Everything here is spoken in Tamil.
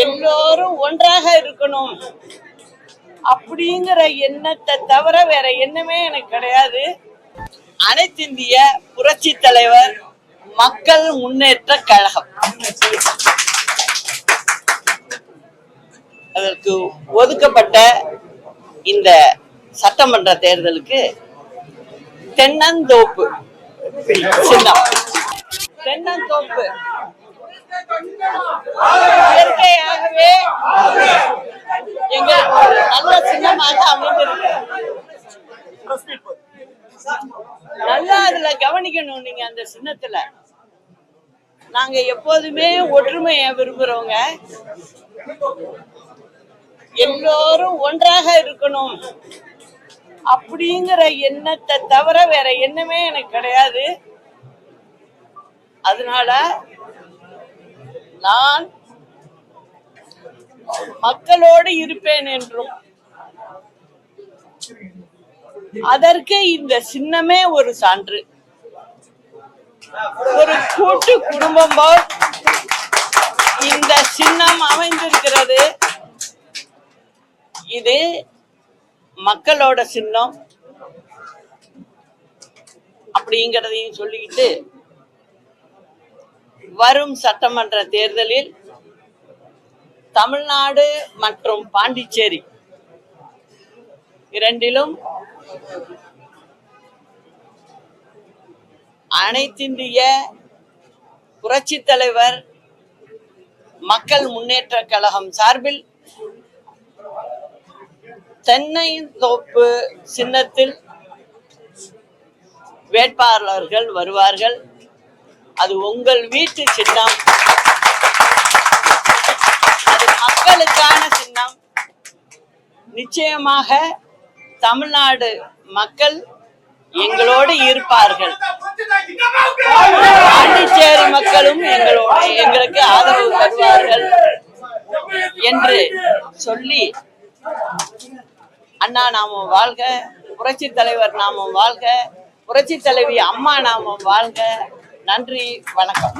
எல்லோரும் ஒன்றாக இருக்கணும் அப்படிங்கிற எண்ணத்தை தவிர வேற எண்ணமே எனக்கு கிடையாது. அனைத்திந்திய புரட்சி தலைவர் மக்கள் முன்னேற்ற கழகம் அதற்கு ஒதுக்கப்பட்ட இந்த சட்டமன்ற தேர்தலுக்கு தென்னந்தோப்பு சின்னம். தென்னந்தோப்பு இயற்கையாகவே எங்களுக்கு ஒரு நல்ல சின்னமாக அமைந்திருக்கு. நல்லா அதுல கவனிக்கணும். நீங்க அந்த சின்னத்துல நாங்க எப்போதுமே ஒற்றுமையை விரும்புறவங்க, எல்லோரும் ஒன்றாக இருக்கணும் அப்படிங்கிற எண்ணத்தை தவிர வேற எண்ணமே எனக்கு கிடையாது. அதனால நான் மக்களோடு இருப்பேன் என்றும், அதற்கு இந்த சின்னமே ஒரு சான்று. ஒரு கூட்டு குடும்பம் போல் இந்த சின்னம் அமைந்திருக்கிறது. இது மக்களோட சின்னம் அப்படிங்கிறதையும் சொல்லிக்கிட்டு, வரும் சட்டமன்ற தேர்தலில் தமிழ்நாடு மற்றும் பாண்டிச்சேரி இரண்டிலும் அனைத்திந்திய புரட்சி தலைவர் மக்கள் முன்னேற்ற கழகம் சார்பில் தென்னந்தோப்பு சின்னத்தில் வேட்பாளர்கள் வருவார்கள். அது உங்கள் வீட்டு சின்னம், அது மக்களுக்கான சின்னம். நிச்சயமாக தமிழ்நாடு மக்கள் எங்களோடு இருப்பார்கள். பாண்டிச்சேரி மக்களும் எங்களுக்கு ஆதரவு தருவார்கள் என்று சொல்லி, அண்ணா நாமம் வாழ்க, புரட்சி தலைவர் நாமம் வாழ்க, புரட்சி தலைவி அம்மா நாமம் வாழ்க. நன்றி, வணக்கம்.